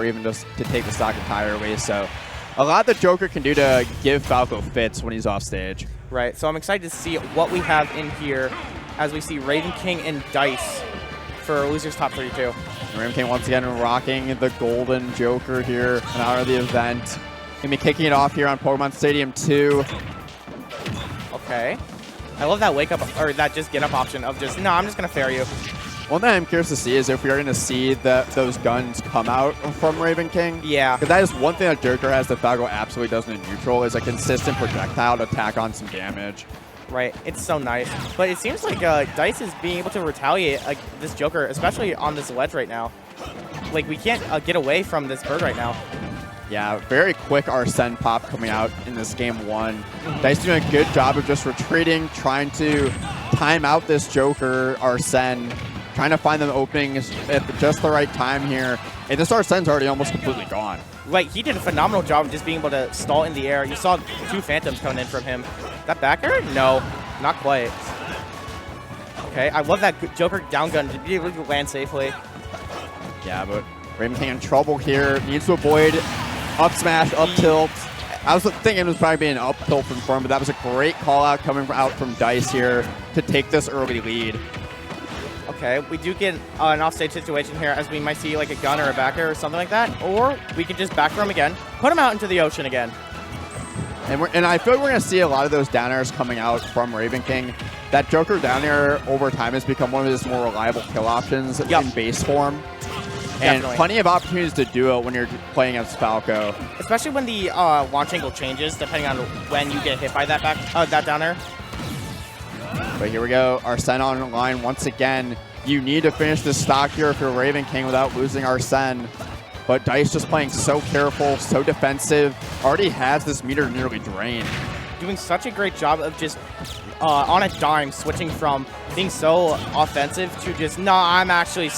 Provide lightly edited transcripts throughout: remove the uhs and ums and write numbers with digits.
or even just to take the stock entirely. So a lot the Joker can do to give Falco fits when he's off stage. Right, so I'm excited to see what we have in here as we see Raven King and Dice for Losers Top 32. Raven King once again rocking the golden Joker here in honor of the event. Gonna be kicking it off here on Pokemon Stadium 2. Okay. I love that wake up, or that just get up option of just, no, I'm just gonna fair you. One thing I'm curious to see is if we are going to see those guns come out from Raven King. Yeah. Because that is one thing that Joker has that Falco absolutely doesn't in neutral, is a consistent projectile to tack on some damage. Right, it's so nice. But it seems like Dice is being able to retaliate this Joker, especially on this ledge right now. Like, we can't get away from this bird right now. Yeah, very quick Arsene pop coming out in this game 1. Dice doing a good job of just retreating, trying to time out this Joker, Arsene, trying to find them openings at just the right time here. And this Arsene's already almost completely gone. Like, he did a phenomenal job of just being able to stall in the air. You saw 2 Phantoms coming in from him. That back air? No, not quite. Okay, I love that Joker down gun to be able to land safely. Yeah, but Raven King in trouble here. Needs to avoid up smash, up tilt. I was thinking it was probably being an up tilt from Form, but that was a great call out coming out from Dice here to take this early lead. Okay, we do get an offstage situation here as we might see like a gun or a backer or something like that. Or we could just back room again, put him out into the ocean again. And I feel like we're going to see a lot of those down airs coming out from Raven King. That Joker down air over time has become one of his more reliable kill options in base form. And plenty of opportunities to do it when you're playing against Falco. Especially when the launch angle changes, depending on when you get hit by that that down air. But here we go, Arsene on line once again. You need to finish this stock here if you're Raven King without losing Arsene. But Dice just playing so careful, so defensive. Already has this meter nearly drained. Doing such a great job of just on a dime switching from being so offensive to just no, I'm actually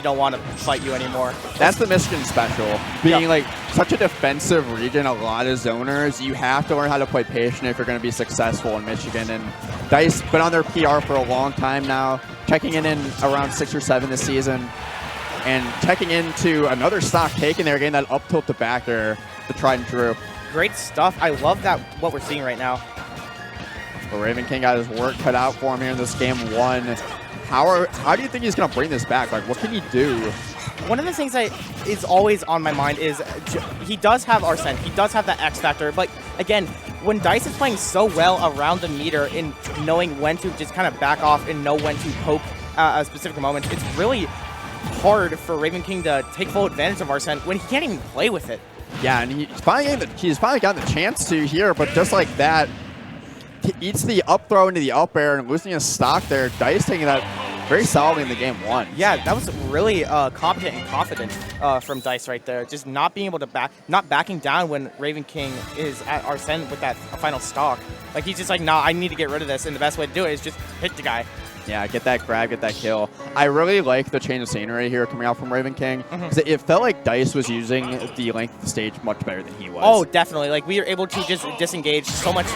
don't want to fight you anymore. That's the Michigan special. Being like such a defensive region, a lot of zoners, you have to learn how to play patient if you're going to be successful in Michigan. And Dice been on their PR for a long time now, checking in around 6 or 7 this season, and checking into another stock taken there, getting that up tilt to back air, the tried and true. Great stuff. I love that what we're seeing right now. But Raven King got his work cut out for him here in this game 1. How do you think he's going to bring this back? Like, what can he do? One of the things that is always on my mind is he does have Arsene. He does have that X factor. But again, when Dice is playing so well around the meter in knowing when to just kind of back off and know when to poke at a specific moment, it's really hard for Raven King to take full advantage of Arsene when he can't even play with it. Yeah, and he's finally gotten the chance to here, but just like that, he eats the up throw into the up air and losing his stock there. Dice taking that very solidly in the game 1. Yeah, that was really competent and confident from Dice right there. Just not being able to not backing down when Raven King is at Arsene with that final stock. Like, he's just like, nah, I need to get rid of this, and the best way to do it is just hit the guy. Yeah, get that grab, get that kill. I really like the change of scenery here coming out from Raven King, because it felt like Dice was using the length of the stage much better than he was. Oh, definitely. Like, we were able to just disengage so much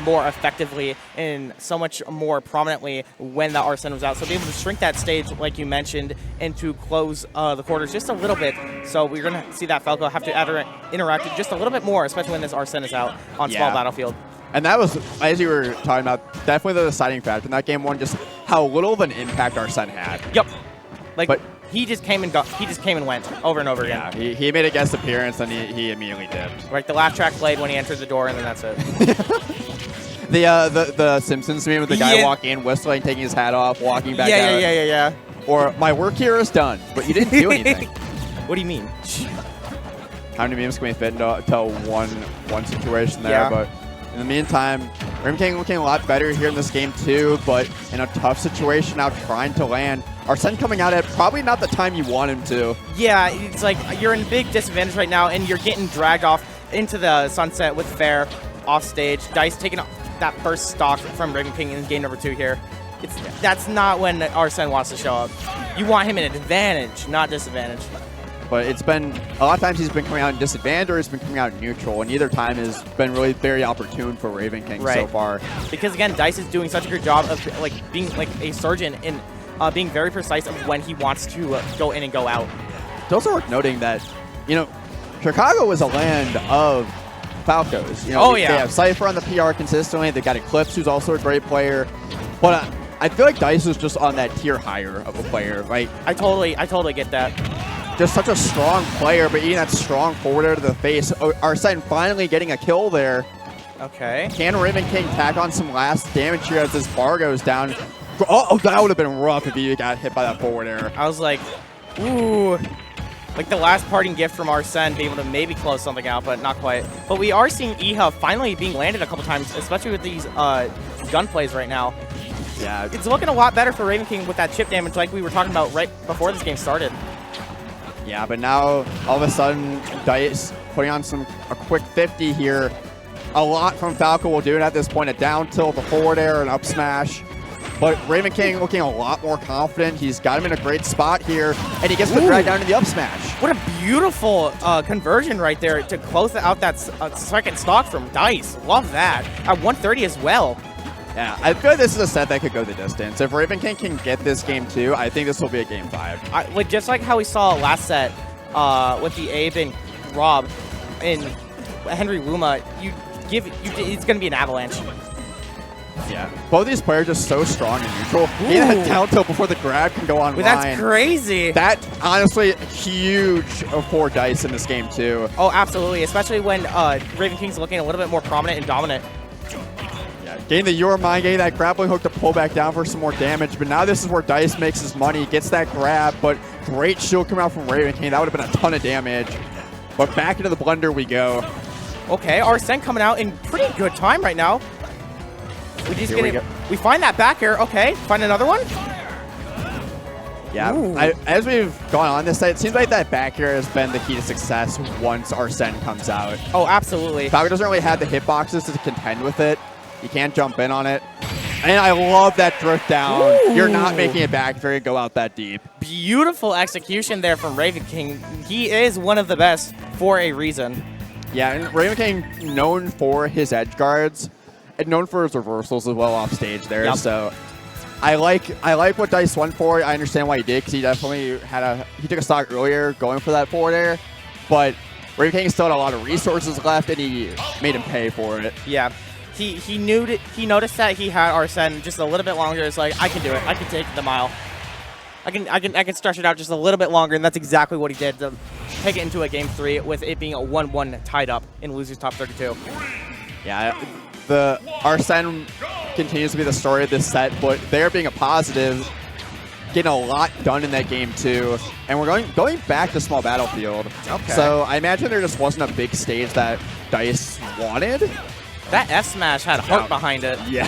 more effectively and so much more prominently when the Arsene was out. So be able to shrink that stage, like you mentioned, and to close the quarters just a little bit. So we're going to see that Falco have to interact just a little bit more, especially when this Arsene is out on small battlefield. And that was, as you were talking about, definitely the deciding factor in that game 1, just how little of an impact Arsene had. Yep. Like, but he just came and went over and over again. Yeah, he made a guest appearance and he immediately dipped. Like, the laugh track played when he entered the door, and then that's it. the Simpsons meme with the guy walking in, whistling, taking his hat off, walking back out. Yeah. Or, my work here is done, but you didn't do anything. What do you mean? How many memes can we fit into one situation there? Yeah. But in the meantime, Raven King looking a lot better here in this game too, but in a tough situation now trying to land. Arsene coming out at probably not the time you want him to. Yeah, it's like you're in big disadvantage right now, and you're getting dragged off into the sunset with Fair off stage. Dice taking that first stock from Raven King in game number 2 here. That's not when Arsene wants to show up. You want him in advantage, not disadvantage. But it's been, a lot of times he's been coming out in disadvantage or he's been coming out in neutral, and either time has been really very opportune for Raven King so far. Because again, Dice is doing such a good job of like being like a surgeon in being very precise of when he wants to go in and go out. It's also worth noting that you know, Chicago was a land of Falcos. You know, Oh, yeah. They have Cypher on the PR consistently. They've got Eclipse, who's also a great player. But I feel like Dice is just on that tier higher of a player. Like, I totally get that. just such a strong player, but eating that strong forward air to the face. Arsene finally getting a kill there. Okay. Can Raven King tack on some last damage here as this bar goes down? Oh, that would have been rough if he got hit by that forward air. I was like, ooh. Like the last parting gift from Arsene, be able to maybe close something out, but not quite. But we are seeing Eha finally being landed a couple times, especially with these gun plays right now. Yeah, It's looking a lot better for Raven King with that chip damage like we were talking about right before this game started. yeah, but now all of a sudden, Dice putting on a quick 50 here. A lot from Falco will do it at this point. A down tilt, a forward air, an up smash. But Raven King looking a lot more confident. He's got him in a great spot here, and he gets the drag down to the up smash. What a beautiful conversion right there to close out that second stock from Dice. Love that. At 130 as well. Yeah, I feel like this is a set that could go the distance. If Raven King can get this game 2, I think this will be a game 5. Like just like how we saw last set with the Abe and Rob and Henry Luma, it's going to be an avalanche. Yeah, both these players are so strong and neutral. He had that down tilt before the grab can go online. That's crazy. That, honestly, huge for Dice in this game, too. Oh, absolutely. Especially when Raven King's looking a little bit more prominent and dominant. Yeah, getting the Your Mind, getting that grappling hook to pull back down for some more damage. But now this is where Dice makes his money, gets that grab, but great shield coming out from Raven King. That would have been a ton of damage. But back into the blender we go. Okay, Arsene coming out in pretty good time right now. We find that back air. Okay, find another one. Yeah, as we've gone on this side, it seems like that back air has been the key to success once Arsene comes out. Oh, absolutely. Falco doesn't really have the hitboxes to contend with it. You can't jump in on it. And I love that drift down. Ooh. You're not making it back if you're going to go out that deep. Beautiful execution there from Raven King. He is one of the best for a reason. Yeah, and Raven King known for his edge guards and known for his reversals as well off stage there. Yep. So I like what Dice went for. I understand why he did, because he definitely he took a stock earlier going for that forward air. But Raven King still had a lot of resources left, and he made him pay for it. Yeah. He noticed that he had Arsene just a little bit longer. It's like, I can do it. I can take the mile. I can stretch it out just a little bit longer, and that's exactly what he did to take it into a game 3 with it being a 1-1 tied up in losers top 32. Yeah, the Arsene continues to be the story of this set, but they're being a positive, getting a lot done in that game too. And we're going back to small battlefield. Okay. So I imagine there just wasn't a big stage that Dice wanted. That F smash had heart behind it. Yeah,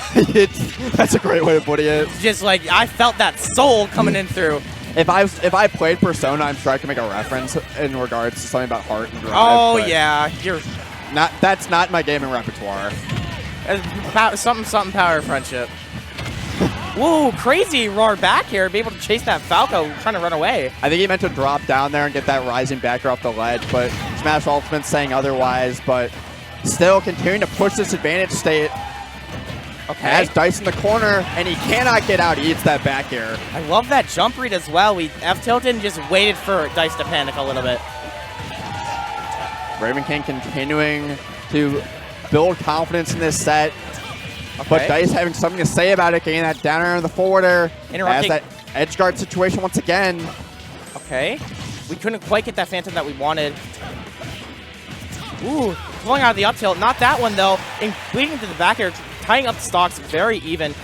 that's a great way of putting it. Just like, I felt that soul coming in through. If I played Persona, I'm sure I can make a reference in regards to something about heart and drive. Oh but yeah, that's not my gaming repertoire. Something power friendship. Whoa, crazy roar back here, be able to chase that Falco trying to run away. I think he meant to drop down there and get that rising backer off the ledge, but Smash Ultimate's saying otherwise, but still continuing to push this advantage state. Okay. Has Dice in the corner, and he cannot get out. He eats that back air. I love that jump read as well. We F-tilted and just waited for Dice to panic a little bit. Raven King continuing to build confidence in this set. Okay. But Dice having something to say about it, getting that down air in the forward air. Interrupting. Has that edge guard situation once again. Okay. We couldn't quite get that Phantom that we wanted. Ooh, pulling out of the up tilt. Not that one, though. And bleeding to the back air, tying up the stocks very even.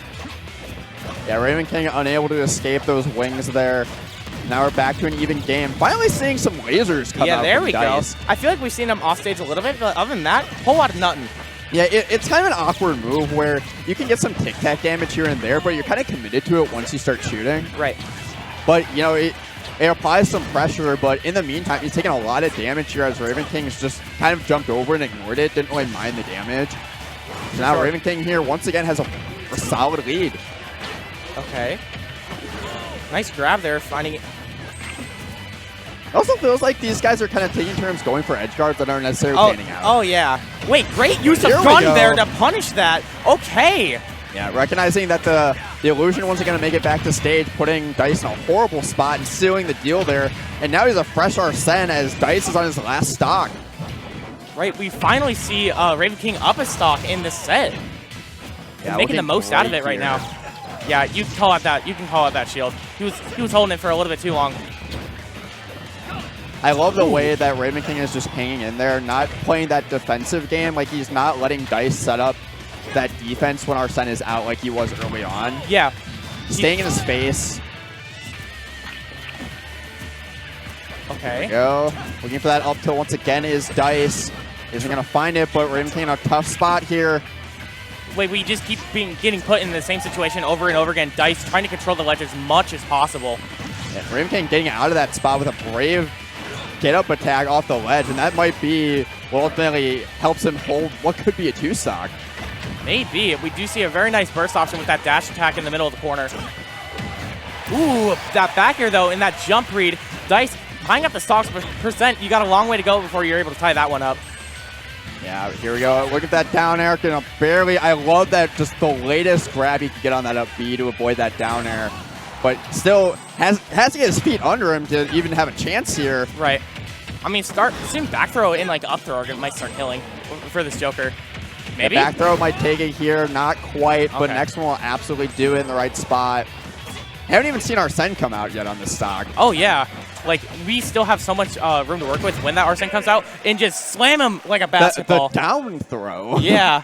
Yeah, Raven King unable to escape those wings there. Now we're back to an even game. Finally seeing some lasers come out. Yeah, there from we Dice. go. I feel like we've seen him off stage a little bit, but other than that, whole lot of nothing. Yeah, it's kind of an awkward move where you can get some tic-tac damage here and there, but you're kind of committed to it once you start shooting. Right. But, you know, it applies some pressure, but in the meantime, he's taking a lot of damage here as Raven King has just kind of jumped over and ignored it, didn't really mind the damage. So now Raven King here once again has a solid lead. Okay. Nice grab there, finding it. It also feels like these guys are kind of taking turns going for edge guards that aren't necessarily panning out. Oh, yeah. Wait, great use of Here we gun go. there to punish that. Okay. Yeah, recognizing that the Illusion wasn't going to make it back to stage, putting Dice in a horrible spot and sealing the deal there. And now he's a fresh Arsene as Dice is on his last stock. Right, we finally see Raven King up a stock in this set. Yeah, Making the most out of it right here. now. Yeah, you can call out that shield. He was holding it for a little bit too long. I love the way that Raven King is just hanging in there, not playing that defensive game. Like, he's not letting Dice set up that defense when Arsene is out like he was early on. Yeah. Staying in his face. Okay. Go. Looking for that up tilt once again is Dice. Isn't going to find it, but Raven King in a tough spot here. Wait, we just keep getting put in the same situation over and over again. Dice trying to control the ledge as much as possible. Yeah, Raven King getting out of that spot with a brave get-up attack off the ledge, and that might be what ultimately helps him hold what could be a 2-stock. Maybe. We do see a very nice burst option with that dash attack in the middle of the corner. Ooh, that back air, though, in that jump read. Dice tying up the stocks percent. You got a long way to go before you're able to tie that one up. Yeah, here we go. Look at that down air. Gonna barely. I love that, just the latest grab he could get on that up B to avoid that down air. But still has to get his feet under him to even have a chance here. Right. I mean, soon back throw in like up throw might start killing for this Joker. Maybe? The back throw might take it here. Not quite, but Okay. next one will absolutely do it in the right spot. Haven't even seen Arsene come out yet on this stock. Oh, yeah. Like, we still have so much room to work with when that Arsene comes out and just slam him like a basketball. The down throw. Yeah.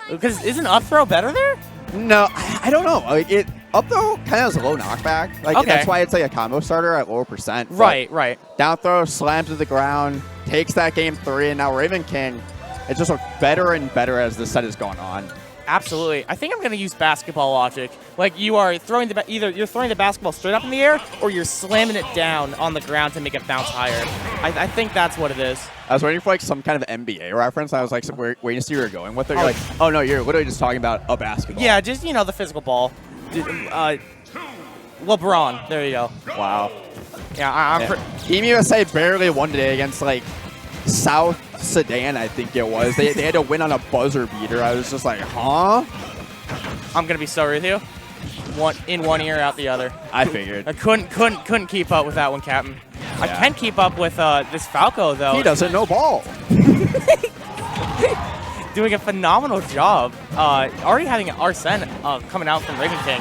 Because isn't up throw better there? No, I don't know. Like, up throw kind of has a low knockback. Like, Okay. that's why it's like a combo starter at lower percent. But Right. down throw, slams to the ground, takes that game 3, and now Raven King, it just looks better and better as the set is going on. Absolutely. I think I'm going to use basketball logic. Like, you are throwing either you're throwing the basketball straight up in the air or you're slamming it down on the ground to make it bounce higher. I think that's what it is. I was waiting for like some kind of NBA reference. I was like waiting to see where you're going with it. You're like, oh no, you're literally just talking about a basketball. Yeah, just, the physical ball. LeBron. There you go. Wow. Yeah, Team USA barely won today against like South Sudan, I think it was. They had to win on a buzzer beater. I was just like, huh? I'm going to be sorry with you. In one ear, out the other. I figured. I couldn't keep up with that one, Captain. I can keep up with this Falco, though. He doesn't know ball. Doing a phenomenal job. Already having Arsene coming out from Raven King.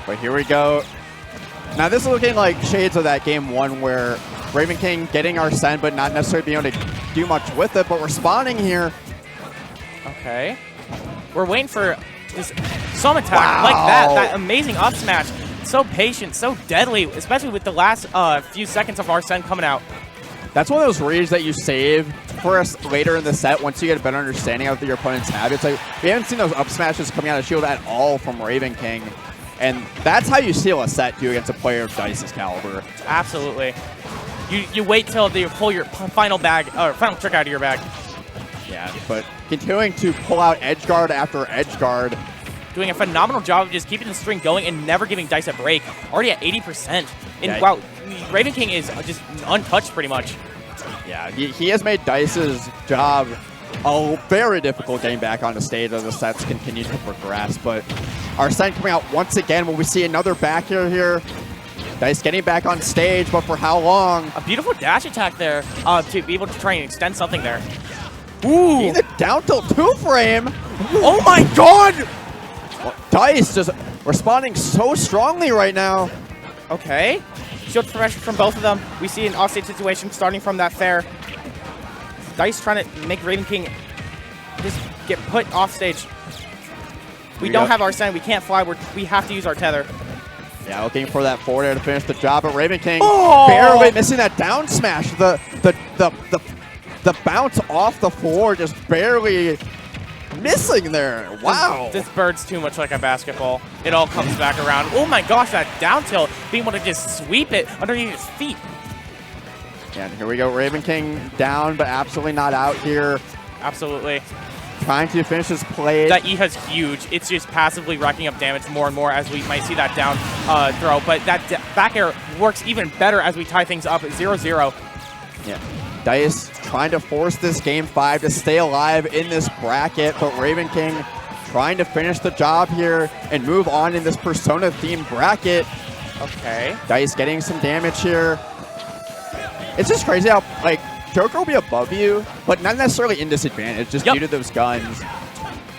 But here we go. Now this is looking like shades of that game 1 where Raven King getting Arsene but not necessarily being able to do much with it, but responding here. Okay. We're waiting for just some attack like that amazing up smash. So patient, so deadly, especially with the last few seconds of Arsene coming out. That's one of those reads that you save for us later in the set once you get a better understanding of your opponent's habits. Like, we haven't seen those up smashes coming out of shield at all from Raven King. And that's how you seal a set, too, against a player of Dice's caliber. Absolutely. You wait till you pull your final trick out of your bag. Yeah, but continuing to pull out edge guard after edge guard. Doing a phenomenal job of just keeping the string going and never giving Dice a break. Already at 80%. And Yeah. wow, Raven King is just untouched pretty much. Yeah, he has made Dice's job a very difficult getting back on the stage as the sets continue to progress. But Arsene coming out once again. Will we see another back here? Dice getting back on stage, but for how long? A beautiful dash attack there to be able to try and extend something there. Ooh! The down tilt 2-frame. Oh my god! Well, Dice just responding so strongly right now. Okay. Shield pressure from both of them. We see an offstage situation starting from that fair. Dice trying to make Raven King just get put offstage. We don't have Arsene. We can't fly. We have to use our tether. Yeah, looking for that forward air to finish the job, but Raven King Oh! barely missing that down smash. The bounce off the floor just barely missing there. Wow. This bird's too much like a basketball. It all comes back around. Oh my gosh, that down tilt, being able to just sweep it underneath his feet. And here we go, Raven King down, but absolutely not out here. Absolutely. Trying to finish his play. That E has huge. It's just passively racking up damage more and more as we might see that down throw. But that back air works even better as we tie things up at 0-0. Yeah. Dice trying to force this game 5 to stay alive in this bracket, but Raven King trying to finish the job here and move on in this Persona-themed bracket. Okay. Dice getting some damage here. It's just crazy how, like, Joker will be above you, but not necessarily in disadvantage, just due to those guns.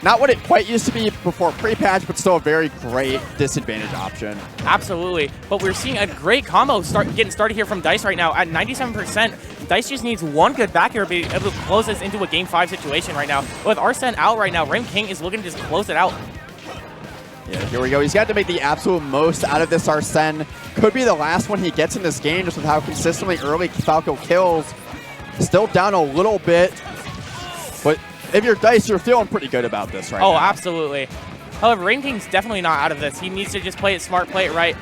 Not what it quite used to be before pre-patch, but still a very great disadvantage option. Absolutely. But we're seeing a great combo getting started here from Dice right now at 97%. Dice just needs one good back here to be able to close this into a Game 5 situation right now. With Arsene out right now, Raven King is looking to just close it out. Yeah, here we go. He's got to make the absolute most out of this Arsene. Could be the last one he gets in this game just with how consistently early Falco kills. Still down a little bit, but if you're Dice, you're feeling pretty good about this right now. Oh, absolutely. However, Raven King's definitely not out of this. He needs to just play it smart, play it right.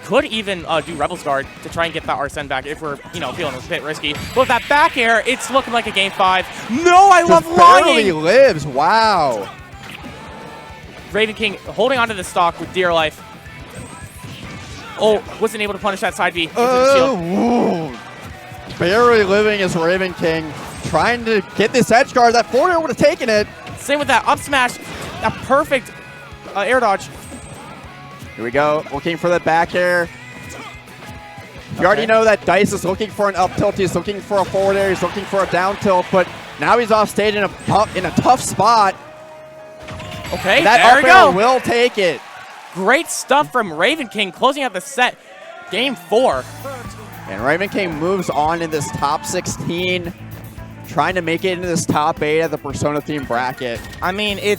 Could even do Rebel's Guard to try and get that Arsene back if we're, feeling a bit risky. But with that back air, it's looking like a Game 5. No, I love barely lying! lives, wow. Raven King holding onto the stock with dear life. Oh, wasn't able to punish that side B. Barely living is Raven King. Trying to get this edge guard. That forward air would have taken it. Same with that up smash. A perfect air dodge. Here we go. Looking for the back air. You already know that Dice is looking for an up tilt. He's looking for a forward air. He's looking for a down tilt. But now he's off stage in a tough spot. Okay, that there up we air go. will take it. Great stuff from Raven King closing out the set. Game 4. And Raven King moves on in this top 16. Trying to make it into this top 8 of the Persona-themed bracket. I mean, it's